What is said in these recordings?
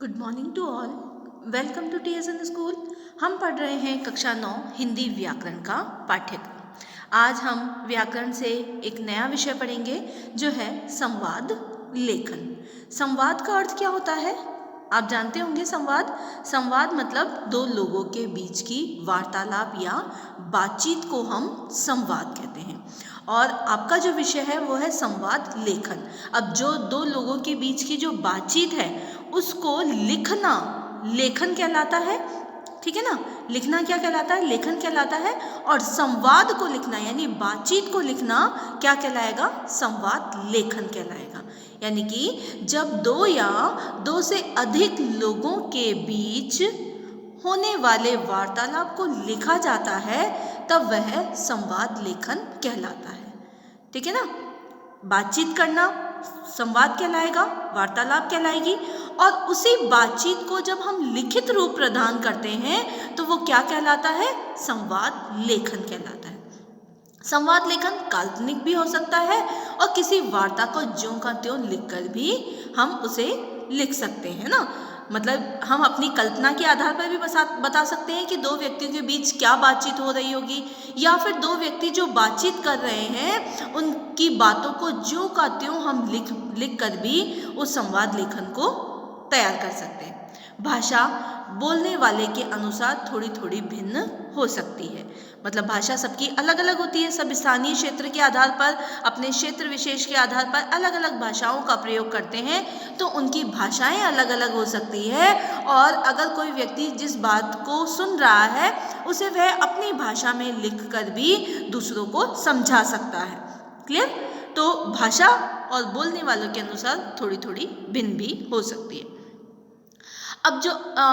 Good morning to all. Welcome to TSN school. हम पढ़ रहे हैं कक्षा 9 हिंदी व्याकरण का पाठ्यक्रम। आज हम व्याकरण से एक नया विषय पढ़ेंगे जो है संवाद लेखन। संवाद का अर्थ क्या होता है आप जानते होंगे। संवाद मतलब दो लोगों के बीच की वार्तालाप या बातचीत को हम संवाद कहते हैं। और आपका जो विषय है वो है संवाद लेखन। अब जो दो लोगों के बीच की जो बातचीत है उसको लिखना लेखन कहलाता है। ठीक है ना। लिखना क्या कहलाता है? लेखन कहलाता है। और संवाद को लिखना यानी बातचीत को लिखना क्या कहलाएगा? संवाद लेखन कहलाएगा। यानी कि जब दो या दो से अधिक लोगों के बीच होने वाले वार्तालाप को लिखा जाता है तब वह संवाद लेखन कहलाता है। ठीक है ना। बातचीत करना संवाद कहलाएगा, वार्तालाप कहलाएगी। और उसी बातचीत को जब हम लिखित रूप प्रदान करते हैं तो वो क्या कहलाता है? संवाद लेखन कहलाता है। संवाद लेखन काल्पनिक भी हो सकता है और किसी वार्ता को ज्यों का त्यों लिखकर भी हम उसे लिख सकते हैं ना। मतलब हम अपनी कल्पना के आधार पर भी बता सकते हैं कि दो व्यक्तियों के बीच क्या बातचीत हो रही होगी, या फिर दो व्यक्ति जो बातचीत कर रहे हैं उनकी बातों को ज्यों का त्यों हम लिख कर भी उस संवाद लेखन को तैयार कर सकते हैं। भाषा बोलने वाले के अनुसार थोड़ी थोड़ी भिन्न हो सकती है। मतलब भाषा सबकी अलग अलग होती है। सब स्थानीय क्षेत्र के आधार पर, अपने क्षेत्र विशेष के आधार पर अलग अलग भाषाओं का प्रयोग करते हैं, तो उनकी भाषाएं अलग अलग हो सकती है। और अगर कोई व्यक्ति जिस बात को सुन रहा है उसे वह अपनी भाषा में लिख कर भी दूसरों को समझा सकता है। क्लियर? तो भाषा और बोलने वालों के अनुसार थोड़ी थोड़ी भिन्न भी हो सकती है। अब जो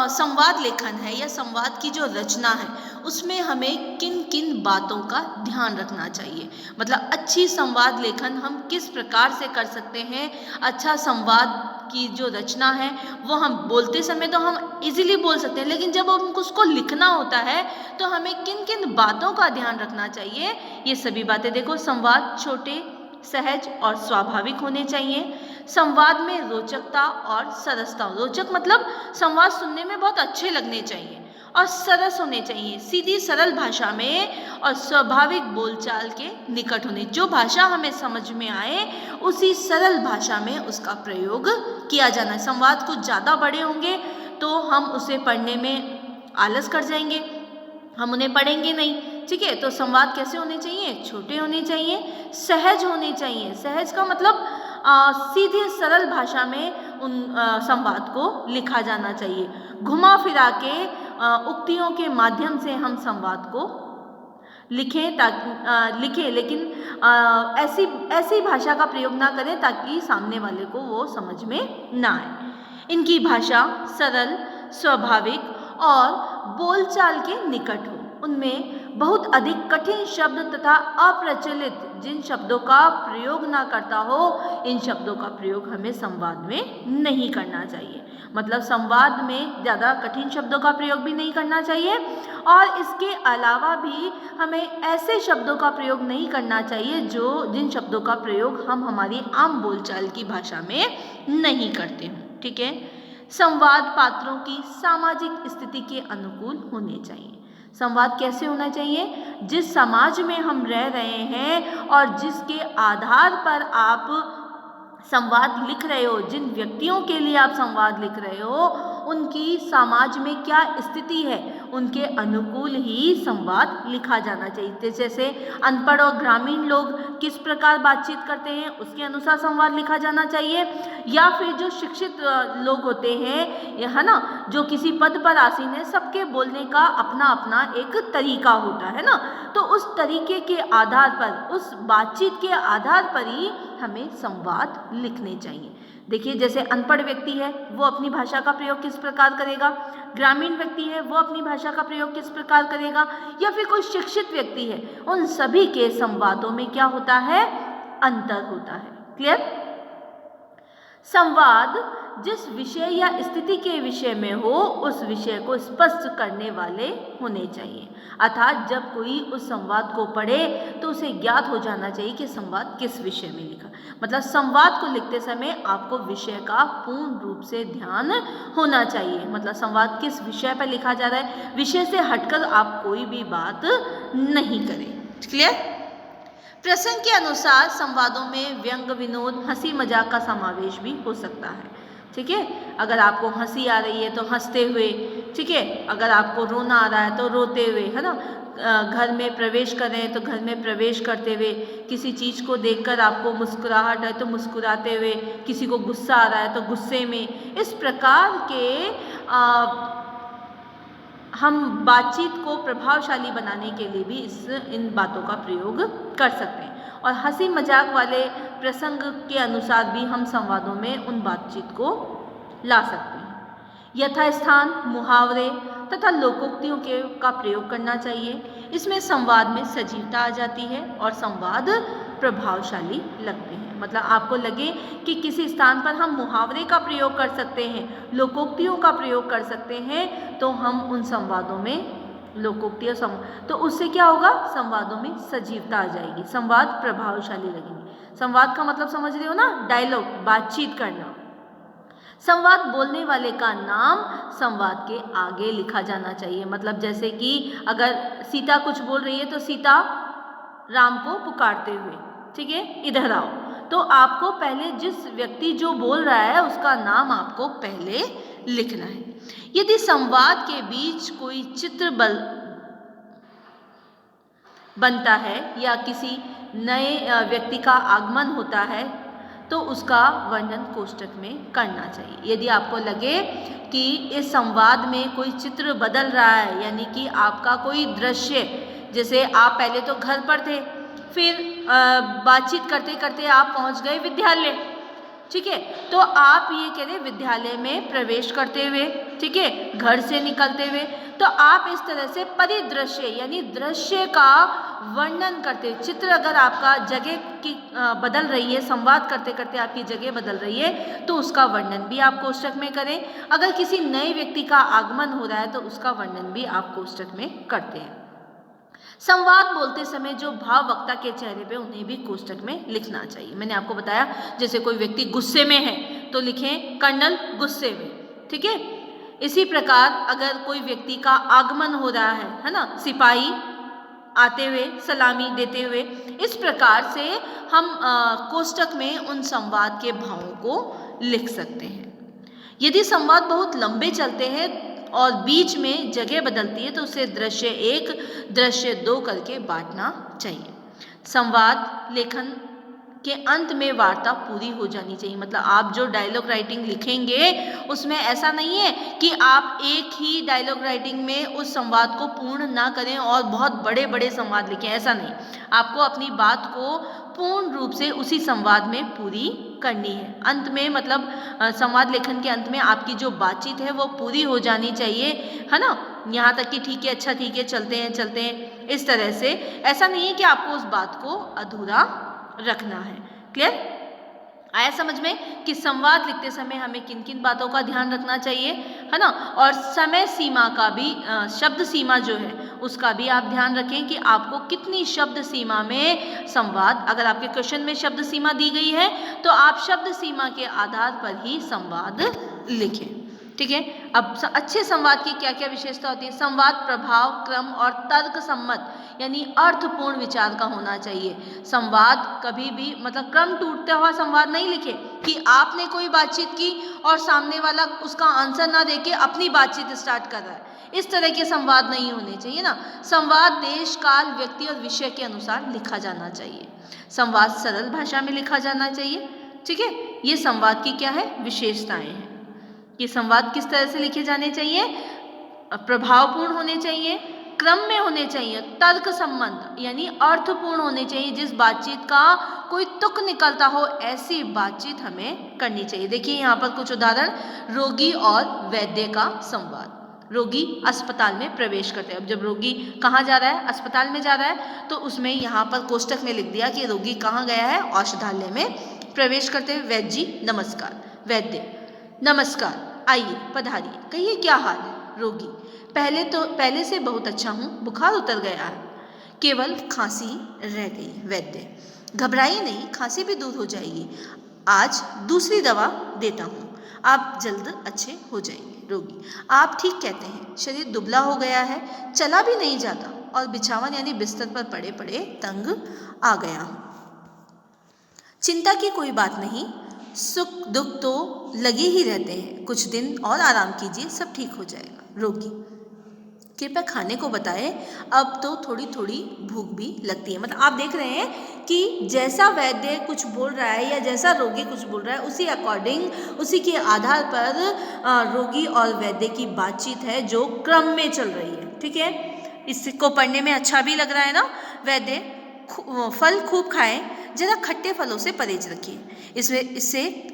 संवाद लेखन है या संवाद की जो रचना है उसमें हमें किन किन बातों का ध्यान रखना चाहिए। मतलब अच्छी संवाद लेखन हम किस प्रकार से कर सकते हैं। अच्छा संवाद की जो रचना है वो हम बोलते समय तो हम इजीली बोल सकते हैं, लेकिन जब हमको उसको लिखना होता है तो हमें किन किन बातों का ध्यान रखना चाहिए। ये सभी बातें देखो। संवाद छोटे, सहज और स्वाभाविक होने चाहिए। संवाद में रोचकता और सरसता। रोचक मतलब संवाद सुनने में बहुत अच्छे लगने चाहिए, और सरस होने चाहिए, सीधी सरल भाषा में, और स्वाभाविक बोलचाल के निकट होने। जो भाषा हमें समझ में आए उसी सरल भाषा में उसका प्रयोग किया जाना है। संवाद कुछ ज़्यादा बड़े होंगे तो हम उसे पढ़ने में आलस कर जाएंगे, हम उन्हें पढ़ेंगे नहीं। ठीक है। तो संवाद कैसे होने चाहिए? छोटे होने चाहिए, सहज होने चाहिए। सहज का मतलब सीधे सरल भाषा में उन संवाद को लिखा जाना चाहिए। घुमा फिरा के उक्तियों के माध्यम से हम संवाद को लिखें, लेकिन ऐसी भाषा का प्रयोग ना करें ताकि सामने वाले को वो समझ में ना आए। इनकी भाषा सरल, स्वाभाविक और बोलचाल के निकट हो। उनमें बहुत अधिक कठिन शब्द तथा अप्रचलित जिन शब्दों का प्रयोग ना करता हो, इन शब्दों का प्रयोग हमें संवाद में नहीं करना चाहिए। मतलब संवाद में ज़्यादा कठिन शब्दों का प्रयोग भी नहीं करना चाहिए, और इसके अलावा भी हमें ऐसे शब्दों का प्रयोग नहीं करना चाहिए जिन शब्दों का प्रयोग हम हमारी आम बोलचाल की भाषा में नहीं करते हों। ठीक है। संवाद पात्रों की सामाजिक स्थिति के अनुकूल होने चाहिए। संवाद कैसे होना चाहिए? जिस समाज में हम रह रहे हैं और जिसके आधार पर आप संवाद लिख रहे हो, जिन व्यक्तियों के लिए आप संवाद लिख रहे हो, उनकी समाज में क्या स्थिति है, उनके अनुकूल ही संवाद लिखा जाना चाहिए। जैसे अनपढ़ और ग्रामीण लोग किस प्रकार बातचीत करते हैं उसके अनुसार संवाद लिखा जाना चाहिए। या फिर जो शिक्षित लोग होते हैं, है ना, जो किसी पद पर आसीन है, सबके बोलने का अपना अपना एक तरीका होता है ना। तो उस तरीके के आधार पर, उस बातचीत के आधार पर ही हमें संवाद लिखने चाहिए। देखिए, जैसे अनपढ़ व्यक्ति है वो अपनी भाषा का प्रयोग किस प्रकार करेगा, ग्रामीण व्यक्ति है वो अपनी भाषा का प्रयोग किस प्रकार करेगा, या फिर कोई शिक्षित व्यक्ति है, उन सभी के संवादों में क्या होता है? अंतर होता है। क्लियर? संवाद जिस विषय या स्थिति के विषय में हो उस विषय को स्पष्ट करने वाले होने चाहिए। अर्थात जब कोई उस संवाद को पढ़े तो उसे ज्ञात हो जाना चाहिए कि संवाद किस विषय में लिखा। मतलब संवाद को लिखते समय आपको विषय का पूर्ण रूप से ध्यान होना चाहिए। मतलब संवाद किस विषय पर लिखा जा रहा है, विषय से हटकर आप कोई भी बात नहीं करें। क्लियर? प्रसंग के अनुसार संवादों में व्यंग, विनोद, हंसी मजाक का समावेश भी हो सकता है। ठीक है, अगर आपको हंसी आ रही है तो हंसते हुए, ठीक है, अगर आपको रोना आ रहा है तो रोते हुए, है ना। घर में प्रवेश कर रहे हैं तो घर में प्रवेश करते हुए, किसी चीज़ को देखकर आपको मुस्कुराहट है तो मुस्कुराते हुए, किसी को गुस्सा आ रहा है तो गुस्से में। इस प्रकार के हम बातचीत को प्रभावशाली बनाने के लिए भी इन बातों का प्रयोग कर सकते हैं। और हंसी मजाक वाले प्रसंग के अनुसार भी हम संवादों में उन बातचीत को ला सकते हैं। यथास्थान मुहावरे तथा लोकोक्तियों का प्रयोग करना चाहिए। इसमें संवाद में सजीवता आ जाती है और संवाद प्रभावशाली लगते हैं। मतलब आपको लगे कि किसी स्थान पर हम मुहावरे का प्रयोग कर सकते हैं, लोकोक्तियों का प्रयोग कर सकते हैं, तो हम उन संवादों में लोकोक्तियाँ तो उससे क्या होगा, संवादों में सजीवता आ जाएगी, संवाद प्रभावशाली लगेंगे। संवाद का मतलब समझ रहे हो ना, डायलॉग, बातचीत करना। संवाद बोलने वाले का नाम संवाद के आगे लिखा जाना चाहिए। मतलब जैसे कि अगर सीता कुछ बोल रही है तो सीता राम को पुकारते हुए, ठीक है, इधर आओ, तो आपको पहले जिस व्यक्ति जो बोल रहा है उसका नाम आपको पहले लिखना है। यदि संवाद के बीच कोई चित्र बनता है या किसी नए व्यक्ति का आगमन होता है तो उसका वर्णन कोष्ठक में करना चाहिए। यदि आपको लगे कि इस संवाद में कोई चित्र बदल रहा है, यानी कि आपका कोई दृश्य, जैसे आप पहले तो घर पर थे, फिर बातचीत करते करते आप पहुंच गए विद्यालय, ठीक है, तो आप ये कह रहे विद्यालय में प्रवेश करते हुए, ठीक है, घर से निकलते हुए, तो आप इस तरह से परिदृश्य यानी दृश्य का वर्णन करते हुए, चित्र अगर आपका जगह की बदल रही है, संवाद करते करते आपकी जगह बदल रही है, तो उसका वर्णन भी आप कोष्ठक में करें। अगर किसी नए व्यक्ति का आगमन हो रहा है तो उसका वर्णन भी आप कोष्ठक में करते हैं। संवाद बोलते समय जो भाव वक्ता के चेहरे पे, उन्हें भी कोष्ठक में लिखना चाहिए। मैंने आपको बताया जैसे कोई व्यक्ति गुस्से में है तो लिखें कर्नल गुस्से में, ठीक है। इसी प्रकार अगर कोई व्यक्ति का आगमन हो रहा है ना, सिपाही आते हुए, सलामी देते हुए, इस प्रकार से हम कोष्ठक में उन संवाद के भावों को लिख सकते हैं। यदि संवाद बहुत लंबे चलते हैं और बीच में जगह बदलती है तो उसे दृश्य 1, दृश्य 2 करके बांटना चाहिए। संवाद लेखन के अंत में वार्ता पूरी हो जानी चाहिए। मतलब आप जो डायलॉग राइटिंग लिखेंगे उसमें ऐसा नहीं है कि आप एक ही डायलॉग राइटिंग में उस संवाद को पूर्ण ना करें और बहुत बड़े बड़े संवाद लिखें, ऐसा नहीं। आपको अपनी बात को पूर्ण रूप से उसी संवाद में पूरी करनी है। अंत में मतलब संवाद लेखन के अंत में आपकी जो बातचीत है वो पूरी हो जानी चाहिए, है ना। यहाँ तक कि ठीक है, अच्छा ठीक है, चलते हैं, इस तरह से। ऐसा नहीं है कि आपको उस बात को अधूरा रखना है। क्लियर? आया समझ में कि संवाद लिखते समय हमें किन किन बातों का ध्यान रखना चाहिए, है ना। और समय सीमा का भी, शब्द सीमा जो है उसका भी आप ध्यान रखें कि आपको कितनी शब्द सीमा में संवाद, अगर आपके क्वेश्चन में शब्द सीमा दी गई है तो आप शब्द सीमा के आधार पर ही संवाद लिखें, ठीक है। अब अच्छे संवाद की क्या क्या विशेषता होती है? संवाद प्रभाव, क्रम और तर्क सम्मत यानी अर्थपूर्ण विचार का होना चाहिए। संवाद कभी भी मतलब क्रम टूटता हुआ संवाद नहीं लिखे कि आपने कोई बातचीत की और सामने वाला उसका आंसर ना देके अपनी बातचीत स्टार्ट कर रहा है, इस तरह के संवाद नहीं होने चाहिए ना। संवाद देश, काल, व्यक्ति और विषय के अनुसार लिखा जाना चाहिए। संवाद सरल भाषा में लिखा जाना चाहिए, ठीक है। ये संवाद की क्या है, विशेषताएं हैं कि संवाद किस तरह से लिखे जाने चाहिए, प्रभावपूर्ण होने चाहिए, क्रम में होने चाहिए, तर्क संबंध यानी अर्थपूर्ण होने चाहिए, जिस बातचीत का कोई तुक निकलता हो ऐसी बातचीत हमें करनी चाहिए। देखिए यहाँ पर कुछ उदाहरण, रोगी और वैद्य का संवाद। रोगी अस्पताल में प्रवेश करते हैं। अब जब रोगी कहाँ जा रहा है, अस्पताल में जा रहा है, तो उसमें यहाँ पर कोष्ठक में लिख दिया कि रोगी कहाँ गया है, औषधालय में प्रवेश करते हुए। वैद्य जी नमस्कार। वैद्य नमस्कार, आइए पधारिए, कहिए क्या हाल है? रोगी, पहले से बहुत अच्छा हूँ, बुखार उतर गया है, केवल खांसी रह गई। वैद्य, घबराइए नहीं, खांसी भी दूर हो जाएगी, आज दूसरी दवा देता हूँ, आप जल्द अच्छे हो जाएंगे। रोगी, आप ठीक कहते हैं, शरीर दुबला हो गया है, चला भी नहीं जाता और बिछावन यानी बिस्तर पर पड़े पड़े तंग आ गया हूँ। चिंता की कोई बात नहीं, सुख दुख तो लगे ही रहते हैं, कुछ दिन और आराम कीजिए, सब ठीक हो जाएगा। रोगी, कृपया खाने को बताएं, अब तो थोड़ी थोड़ी भूख भी लगती है। मतलब आप देख रहे हैं कि जैसा वैद्य कुछ बोल रहा है या जैसा रोगी कुछ बोल रहा है, उसी अकॉर्डिंग, उसी के आधार पर रोगी और वैद्य की बातचीत है जो क्रम में चल रही है। ठीक है, इसको पढ़ने में अच्छा भी लग रहा है ना। वैद्य, फल खूब खाएं, जरा खट्टे फलों से परहेज रखिए,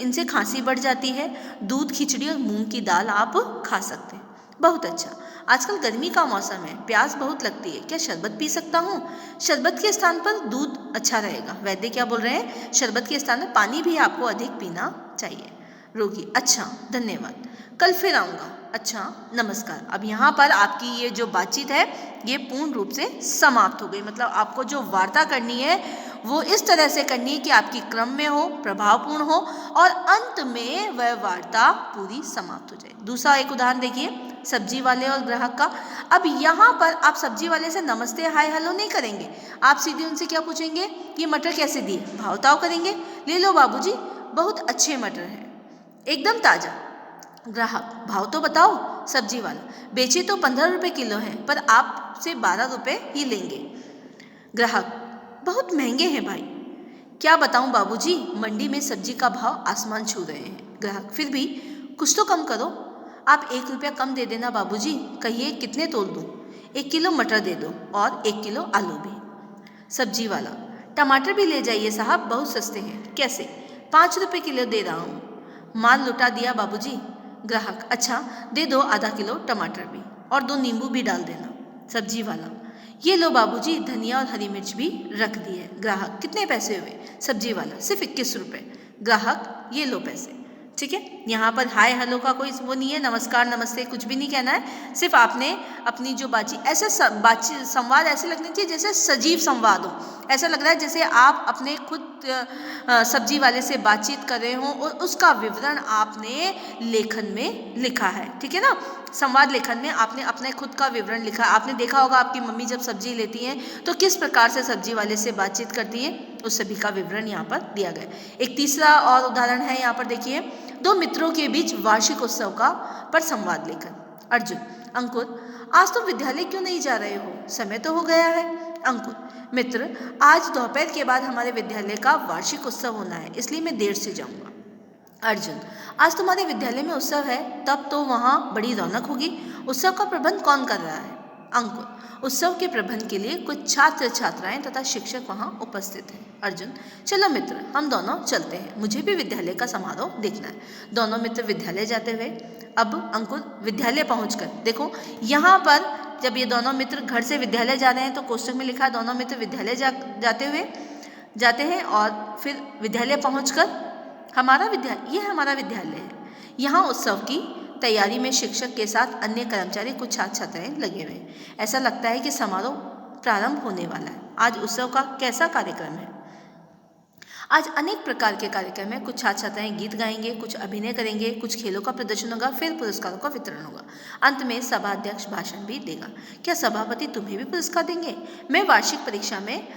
इनसे खांसी बढ़ जाती है। दूध, खिचड़ी और मूंग की दाल आप खा सकते हैं। बहुत अच्छा, आजकल गर्मी का मौसम है, प्यास बहुत लगती है, क्या शरबत पी सकता हूँ? शरबत के स्थान पर दूध अच्छा रहेगा। वैद्य क्या बोल रहे हैं? शरबत के स्थान पर पानी भी आपको अधिक पीना चाहिए। रोगी, अच्छा धन्यवाद, कल फिर आऊँगा। अच्छा, नमस्कार। अब यहाँ पर आपकी ये जो बातचीत है ये पूर्ण रूप से समाप्त हो गई। मतलब आपको जो वार्ता करनी है वो इस तरह से करनी है कि आपकी क्रम में हो, प्रभावपूर्ण हो और अंत में वह वार्ता पूरी समाप्त हो जाए। दूसरा एक उदाहरण देखिए, सब्जी वाले और ग्राहक का। अब यहाँ पर आप सब्जी वाले से नमस्ते हाय हेलो नहीं करेंगे, आप सीधे उनसे क्या पूछेंगे, ये मटर कैसे दिए, भाव ताव करेंगे। ले लो बाबूजी, बहुत अच्छे मटर हैं, एकदम ताज़ा। ग्राहक, भाव तो बताओ। सब्जी वाला, बेचे तो 15 रुपये किलो हैं, पर आपसे 12 रुपये ही लेंगे। ग्राहक, बहुत महंगे हैं भाई। क्या बताऊं बाबूजी, मंडी में सब्जी का भाव आसमान छू रहे हैं। ग्राहक, फिर भी कुछ तो कम करो, आप 1 रुपया कम दे देना बाबूजी। कहिए कितने तोल दूं? 1 किलो मटर दे दो और 1 किलो आलू भी। सब्जी वाला, टमाटर भी ले जाइए साहब, बहुत सस्ते हैं। कैसे? 5 रुपये किलो दे रहा हूँ। माल लुटा दिया बाबूजी। ग्राहक, अच्छा दे दो आधा किलो टमाटर भी और 2 नींबू भी डाल देना। सब्जी वाला, ये लो बाबूजी, धनिया और हरी मिर्च भी रख दी है। ग्राहक, कितने पैसे हुए? सब्जी वाला, सिर्फ 21 रुपये। ग्राहक, ये लो पैसे। ठीक है, यहाँ पर हाय हेलो का कोई वो नहीं है, नमस्कार नमस्ते कुछ भी नहीं कहना है। सिर्फ आपने अपनी जो बातचीत, ऐसे संवाद ऐसे लगने चाहिए जैसे सजीव संवाद हो। ऐसा लग रहा है जैसे आप अपने खुद सब्जी वाले से बातचीत कर रहे हों और उसका विवरण आपने लेखन में लिखा है। ठीक है ना, संवाद लेखन में आपने अपने खुद का विवरण लिखा। आपने देखा होगा आपकी मम्मी जब सब्जी लेती हैं तो किस प्रकार से सब्जी वाले से बातचीत करती हैं, उस सभी का विवरण यहाँ पर दिया गया। एक तीसरा और उदाहरण है यहाँ पर देखिए, 2 मित्रों के बीच वार्षिक उत्सव का पर संवाद लेखन। अर्जुन, अंकुर, आज तुम विद्यालय क्यों नहीं जा रहे हो? समय तो हो गया है। अंकुर, मित्र, आज दोपहर के बाद हमारे विद्यालय का वार्षिक उत्सव होना है, इसलिए मैं देर से जाऊंगा। अर्जुन, आज तुम्हारे विद्यालय में उत्सव है, तब तो वहाँ बड़ी रौनक होगी। उत्सव का प्रबंध कौन कर रहा है? अंकुर, उत्सव के प्रबंध के लिए कुछ छात्र छात्राएं तथा शिक्षक वहाँ उपस्थित हैं। अर्जुन, चलो मित्र, हम दोनों चलते हैं, मुझे भी विद्यालय का समारोह देखना है। दोनों मित्र विद्यालय जाते हुए। अब अंकुर विद्यालय पहुंचकर, देखो यहाँ पर जब ये दोनों मित्र घर से विद्यालय जा रहे हैं तो कोष्टक में लिखा है दोनों मित्र विद्यालय जाते हैं और फिर विद्यालय पहुंचकर ये हमारा विद्यालय है। यहाँ उत्सव की तैयारी में शिक्षक के साथ अन्य कर्मचारी, कुछ छात्र छात्राएं लगे हुए हैं। ऐसा लगता है कि समारोह प्रारंभ होने वाला है। आज उत्सव का कैसा कार्यक्रम है? आज अनेक प्रकार के कार्यक्रम है। कुछ छात्र छात्राएं गीत गाएंगे, कुछ अभिनय करेंगे, कुछ खेलों का प्रदर्शन होगा, फिर पुरस्कारों का वितरण होगा। अंत में सभा अध्यक्ष भाषण भी देगा। क्या सभापति तुम्हें भी पुरस्कार देंगे? मैं वार्षिक परीक्षा में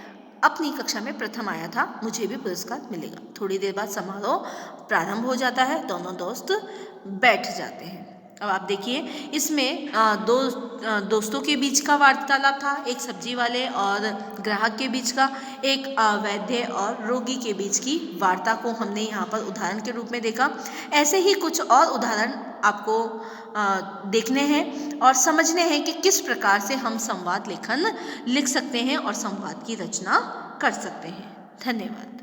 अपनी कक्षा में प्रथम आया था, मुझे भी पुरस्कार मिलेगा। थोड़ी देर बाद समारोह प्रारंभ हो जाता है, दोनों दोस्त बैठ जाते हैं। अब आप देखिए, इसमें दोस्तों के बीच का वार्तालाप था, एक सब्जी वाले और ग्राहक के बीच का, एक वैद्य और रोगी के बीच की वार्ता को हमने यहाँ पर उदाहरण के रूप में देखा। ऐसे ही कुछ और उदाहरण आपको देखने हैं और समझने हैं कि किस प्रकार से हम संवाद लेखन लिख सकते हैं और संवाद की रचना कर सकते हैं। धन्यवाद।